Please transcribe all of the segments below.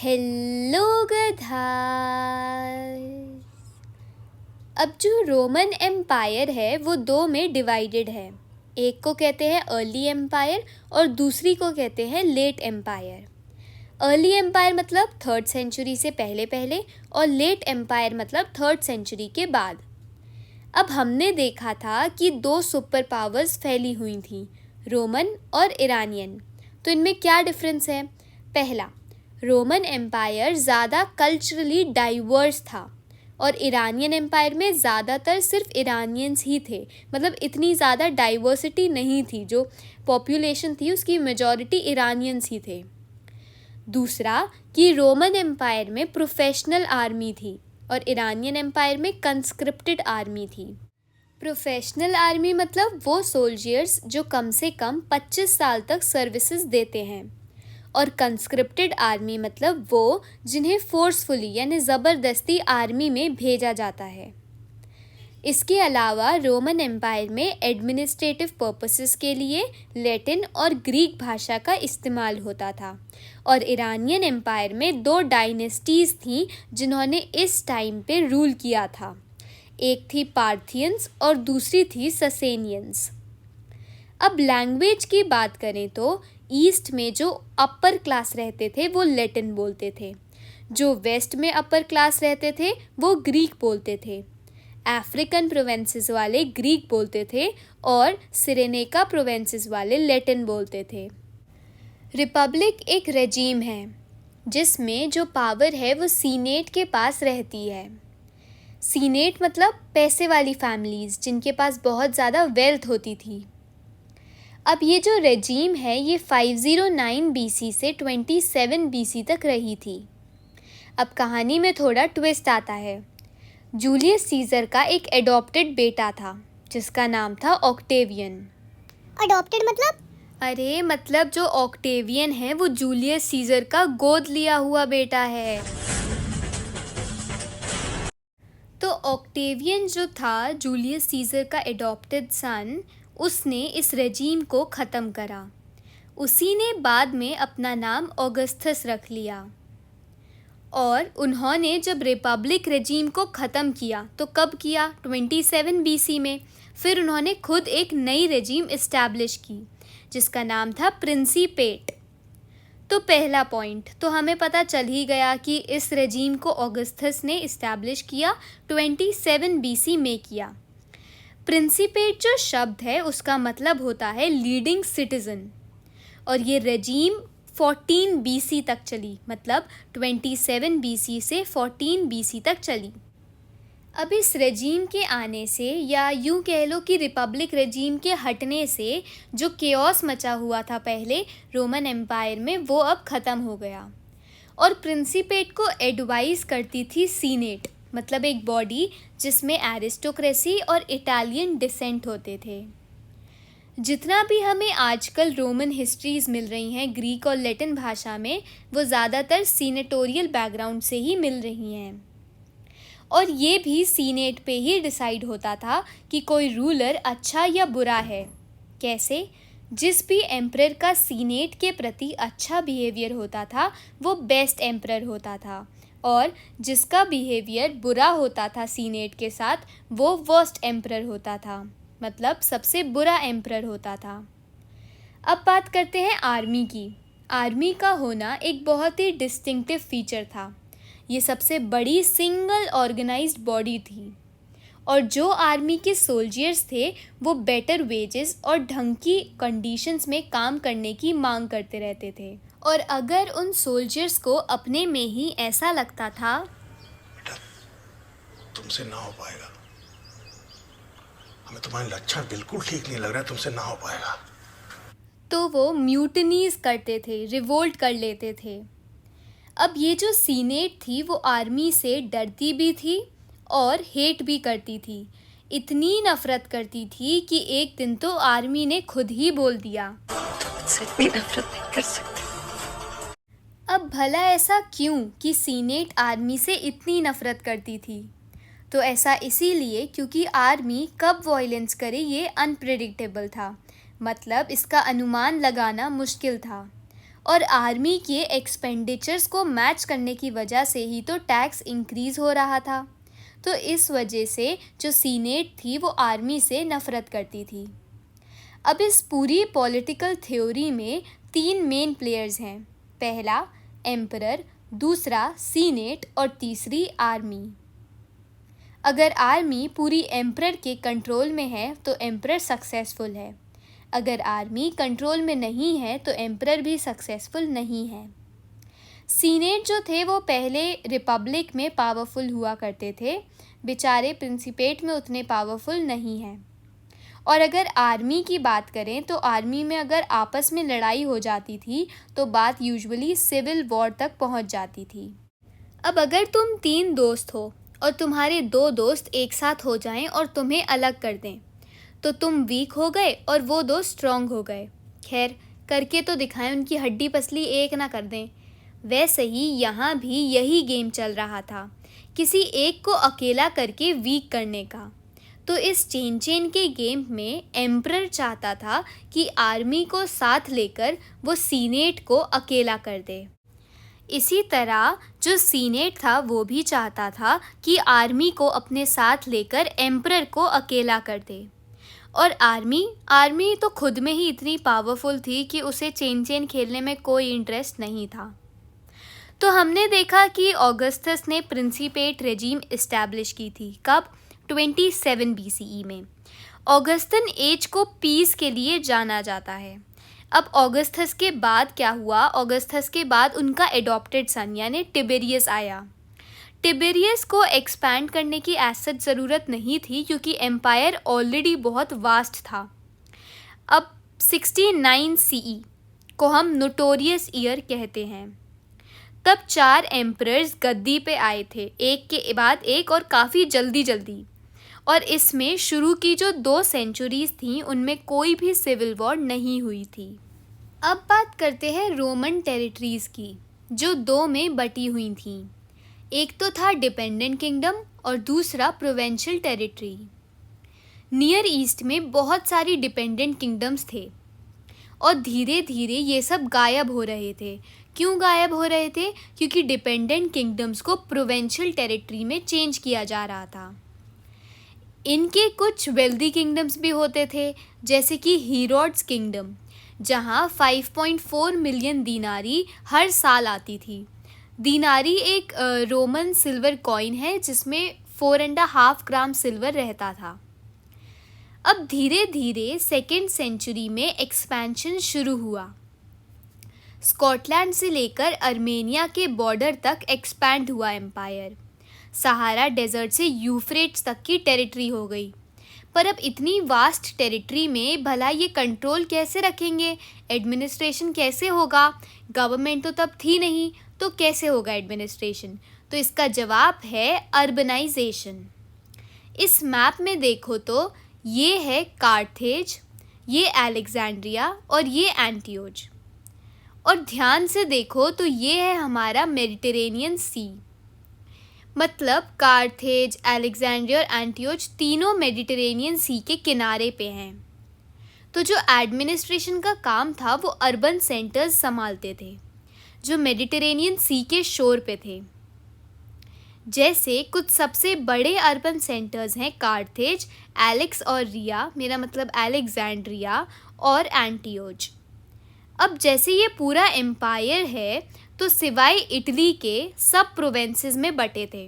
Hello गधास। अब जो Roman empire है वो दो में डिवाइडेड है। एक को कहते हैं अर्ली एम्पायर और दूसरी को कहते हैं लेट एम्पायर। अर्ली एम्पायर मतलब 3rd सेंचुरी से पहले पहले और लेट एम्पायर मतलब 3rd सेंचुरी के बाद। अब हमने देखा था कि दो सुपर पावर्स फैली हुई थी, रोमन और ईरानियन। तो इनमें क्या डिफरेंस है? पहला, रोमन एम्पायर ज़्यादा कल्चरली डाइवर्स था और ईरानियन एम्पायर में ज़्यादातर सिर्फ ईरानियंस ही थे, मतलब इतनी ज़्यादा डाइवर्सिटी नहीं थी। जो पॉपुलेशन थी उसकी मेजॉरिटी ईरानियंस ही थे। दूसरा कि रोमन एम्पायर में प्रोफेशनल आर्मी थी और ईरानियन एम्पायर में कंस्क्रिप्टेड आर्मी थी। प्रोफेशनल आर्मी मतलब वो सोल्जर्स जो कम से कम 25 साल तक सर्विसेज देते हैं, और कंस्क्रिप्टेड आर्मी मतलब वो जिन्हें फोर्सफुली यानी ज़बरदस्ती आर्मी में भेजा जाता है। इसके अलावा रोमन एम्पायर में एडमिनिस्ट्रेटिव पर्पसेस के लिए लैटिन और ग्रीक भाषा का इस्तेमाल होता था, और ईरानियन एम्पायर में 2 डायनेस्टीज़ थीं जिन्होंने इस टाइम पे रूल किया था। एक थी पार्थियंस और दूसरी थी ससेनियंस। अब लैंग्वेज की बात करें तो ईस्ट में जो अपर क्लास रहते थे वो लैटिन बोलते थे, जो वेस्ट में अपर क्लास रहते थे वो ग्रीक बोलते थे, अफ्रीकन प्रोविंसेस वाले ग्रीक बोलते थे और सिरेनेका प्रोविंसेस वाले लैटिन बोलते थे। रिपब्लिक एक रेजीम है जिसमें जो पावर है वो सीनेट के पास रहती है। सीनेट मतलब पैसे वाली फैमिलीज़ जिनके पास बहुत ज़्यादा वेल्थ होती थी। अब ये जो रेजीम है ये 509 BC से 27 BC तक रही थी। अब कहानी में थोड़ा ट्विस्ट आता है। जूलियस सीजर का एक एडॉप्टेड बेटा था जिसका नाम था ऑक्टेवियन। अडॉप्टेड मतलब? अरे मतलब जो ऑक्टेवियन है वो जूलियस सीजर का गोद लिया हुआ बेटा है। तो ऑक्टेवियन जो था जूलियस सीजर का एडॉप्टेड सन, उसने इस रेजीम को ख़त्म करा। उसी ने बाद में अपना नाम ऑगस्टस रख लिया। और उन्होंने जब रिपब्लिक रेजीम को ख़त्म किया तो कब किया? 27 BC में। फिर उन्होंने खुद एक नई रेजीम इस्टेब्लिश की जिसका नाम था प्रिंसिपेट। तो पहला पॉइंट तो हमें पता चल ही गया कि इस रेजीम को ऑगस्टस ने इस्टेब्लिश किया, 27 BC में किया। प्रिंसिपेट जो शब्द है उसका मतलब होता है लीडिंग सिटीज़न, और ये रेजीम 14 BC तक चली, मतलब 27 BC से 14 BC तक चली। अब इस रेजीम के आने से या यूँ कह लो कि रिपब्लिक रेजीम के हटने से जो केओस मचा हुआ था पहले रोमन एम्पायर में वो अब ख़त्म हो गया। और प्रिंसिपेट को एडवाइस करती थी सीनेट, मतलब एक बॉडी जिसमें एरिस्टोक्रेसी और इटालियन डिसेंट होते थे। जितना भी हमें आजकल रोमन हिस्ट्रीज़ मिल रही हैं ग्रीक और लैटिन भाषा में, वो ज़्यादातर सीनेटोरियल बैकग्राउंड से ही मिल रही हैं। और ये भी सीनेट पे ही डिसाइड होता था कि कोई रूलर अच्छा या बुरा है। कैसे? जिस भी एम्परर का सीनेट के प्रति अच्छा बिहेवियर होता था वो बेस्ट एम्परर होता था, और जिसका बिहेवियर बुरा होता था सीनेट के साथ वो वर्स्ट एम्परर होता था, मतलब सबसे बुरा एम्परर होता था। अब बात करते हैं आर्मी की। आर्मी का होना एक बहुत ही डिस्टिंक्टिव फीचर था। ये सबसे बड़ी सिंगल ऑर्गेनाइज्ड बॉडी थी, और जो आर्मी के सोल्जर्स थे वो बेटर वेजेस और ढंग की कंडीशंस में काम करने की मांग करते रहते थे। और अगर उन सोल्जर्स को अपने में ही ऐसा लगता था बेटा तुमसे ना हो पाएगा, हमें तुम्हारे लक्षण बिल्कुल ठीक नहीं लग रहा है, तुमसे ना हो पाएगा, तो वो म्यूटनीज करते थे, रिवोल्ट कर लेते थे। अब ये जो सीनेट थी वो आर्मी से डरती भी थी और हेट भी करती थी। इतनी नफरत करती थी कि एक दिन तो आर्मी ने खुद ही बोल दिया, मुझसे भी नफरत नहीं कर सकते। अब भला ऐसा क्यों कि सीनेट आर्मी से इतनी नफरत करती थी? तो ऐसा इसीलिए क्योंकि आर्मी कब वायलेंस करे ये अनप्रेडिक्टेबल था, मतलब इसका अनुमान लगाना मुश्किल था। और आर्मी के एक्सपेंडिचर्स को मैच करने की वजह से ही तो टैक्स इंक्रीज़ हो रहा था। तो इस वजह से जो सीनेट थी वो आर्मी से नफ़रत करती थी। अब इस पूरी पॉलिटिकल थ्योरी में 3 मेन प्लेयर्स हैं। पहला एम्परर, दूसरा सीनेट और तीसरी आर्मी। अगर आर्मी पूरी एम्परर के कंट्रोल में है तो एम्परर सक्सेसफुल है। अगर आर्मी कंट्रोल में नहीं है तो एम्परर भी सक्सेसफुल नहीं है। सीनेट जो थे वो पहले रिपब्लिक में पावरफुल हुआ करते थे, बेचारे प्रिंसिपेट में उतने पावरफुल नहीं हैं। और अगर आर्मी की बात करें तो आर्मी में अगर आपस में लड़ाई हो जाती थी तो बात यूजुअली सिविल वॉर तक पहुंच जाती थी। अब अगर तुम 3 दोस्त हो और तुम्हारे 2 दोस्त एक साथ हो जाएं और तुम्हें अलग कर दें तो तुम वीक हो गए और वो 2 स्ट्रॉन्ग हो गए। खैर, करके तो दिखाएं, उनकी हड्डी पसली एक ना कर दें। वैसे ही यहाँ भी यही गेम चल रहा था, किसी एक को अकेला करके वीक करने का। तो इस चेन के गेम में एम्परर चाहता था कि आर्मी को साथ लेकर वो सीनेट को अकेला कर दे। इसी तरह जो सीनेट था वो भी चाहता था कि आर्मी को अपने साथ लेकर एम्परर को अकेला कर दे। और आर्मी तो खुद में ही इतनी पावरफुल थी कि उसे चेन खेलने में कोई इंटरेस्ट नहीं था। तो हमने देखा कि ऑगस्टस ने प्रिंसिपेट रेजिम इस्टेब्लिश की थी। कब? 27 BCE में। ऑगस्टन एज को पीस के लिए जाना जाता है। अब ऑगस्टस के बाद क्या हुआ? ऑगस्टस के बाद उनका एडॉप्टेड सन यानी टिबेरियस आया। टिबेरियस को एक्सपैंड करने की ऐसा ज़रूरत नहीं थी क्योंकि एम्पायर ऑलरेडी बहुत वास्ट था। अब 69 CE को हम नोटोरियस ईयर कहते हैं। तब 4 एम्परर्स गद्दी पे आए थे, एक के बाद एक और काफ़ी जल्दी। और इसमें शुरू की जो 2 सेंचुरीज़ थीं उनमें कोई भी सिविल वॉर नहीं हुई थी। अब बात करते हैं रोमन टेरिटरीज़ की, जो 2 में बटी हुई थीं। एक तो था डिपेंडेंट किंगडम और दूसरा प्रोविंशियल टेरिटरी। नियर ईस्ट में बहुत सारी डिपेंडेंट किंगडम्स थे और धीरे धीरे ये सब गायब हो रहे थे। क्यों गायब हो रहे थे? क्योंकि डिपेंडेंट किंगडम्स को प्रोविंशियल टेरिटरी में चेंज किया जा रहा था। इनके कुछ वेल्दी किंगडम्स भी होते थे, जैसे कि हीरोड्स किंगडम, जहाँ 5.4 मिलियन दिनारी हर साल आती थी। दिनारी एक रोमन सिल्वर कॉइन है जिसमें 4.5 ग्राम सिल्वर रहता था। अब धीरे धीरे 2nd सेंचुरी में एक्सपेंशन शुरू हुआ। स्कॉटलैंड से लेकर अर्मेनिया के बॉर्डर तक एक्सपैंड हुआ एम्पायर। सहारा डेजर्ट से यूफ्रेट्स तक की टेरिटरी हो गई। पर अब इतनी वास्ट टेरिटरी में भला ये कंट्रोल कैसे रखेंगे? एडमिनिस्ट्रेशन कैसे होगा? गवर्नमेंट तो तब थी नहीं, तो कैसे होगा एडमिनिस्ट्रेशन? तो इसका जवाब है अर्बनाइजेशन। इस मैप में देखो तो ये है कार्थेज, ये अलेक्जेंड्रिया और ये एंटियोच। और ध्यान से देखो तो ये है हमारा मेडिटेरेनियन सी। मतलब कार्थेज, अलेक्जेंड्रिया और एंटियोच तीनों मेडिटेरेनियन सी के किनारे पे हैं। तो जो एडमिनिस्ट्रेशन का काम था वो अर्बन सेंटर्स संभालते थे जो मेडिटेरेनियन सी के शोर पे थे। जैसे कुछ सबसे बड़े अर्बन सेंटर्स हैं कार्थेज, एलेक्स और रिया, मेरा मतलब अलेक्जेंड्रिया और एंटियोच। अब जैसे ये पूरा एम्पायर है तो सिवाय इटली के सब प्रोविंसेस में बटे थे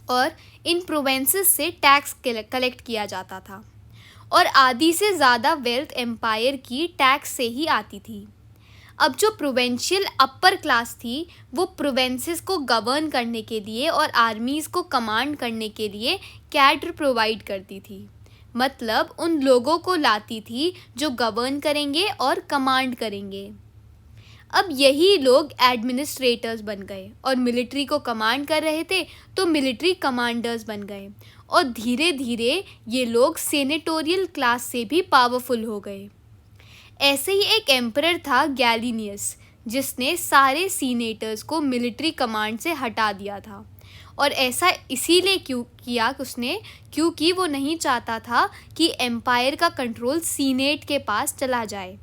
और इन प्रोविंसेस से टैक्स कलेक्ट किया जाता था और आधी से ज़्यादा वेल्थ एम्पायर की टैक्स से ही आती थी। अब जो प्रोविंशियल अपर क्लास थी वो प्रोविंसेस को गवर्न करने के लिए और आर्मीज़ को कमांड करने के लिए कैडर प्रोवाइड करती थी। मतलब उन लोगों को लाती थी जो गवर्न करेंगे और कमांड करेंगे। अब यही लोग एडमिनिस्ट्रेटर्स बन गए और मिलिट्री को कमांड कर रहे थे तो मिलिट्री कमांडर्स बन गए और धीरे धीरे ये लोग सेनेटोरियल क्लास से भी पावरफुल हो गए। ऐसे ही एक एम्परर था गैलिनियस जिसने सारे सीनेटर्स को मिलिट्री कमांड से हटा दिया था और ऐसा इसीलिए किया उसने क्योंकि वो नहीं चाहता था कि एम्पायर का कंट्रोल सीनेट के पास चला जाए।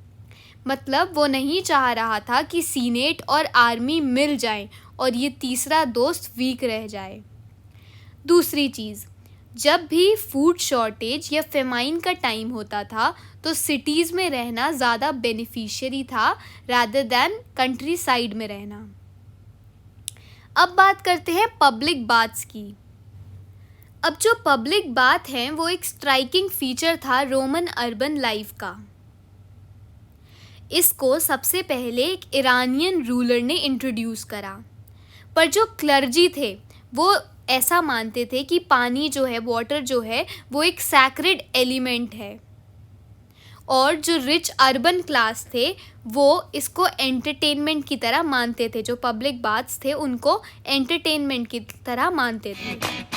मतलब वो नहीं चाह रहा था कि सीनेट और आर्मी मिल जाएं और ये तीसरा दोस्त वीक रह जाए। दूसरी चीज़, जब भी फूड शॉर्टेज या फेमाइन का टाइम होता था तो सिटीज़ में रहना ज़्यादा बेनिफिशियरी था रादर दैन कंट्री साइड में रहना। अब बात करते हैं पब्लिक बाथ्स की। अब जो पब्लिक बाथ हैं वो एक स्ट्राइकिंग फीचर था रोमन अर्बन लाइफ का। इसको सबसे पहले एक ईरानियन रूलर ने इंट्रोड्यूस करा, पर जो क्लर्जी थे वो ऐसा मानते थे कि पानी जो है, वाटर जो है, वो एक सैक्रेड एलिमेंट है, और जो रिच अर्बन क्लास थे वो इसको एंटरटेनमेंट की तरह मानते थे। जो पब्लिक बाथ्स थे उनको एंटरटेनमेंट की तरह मानते थे।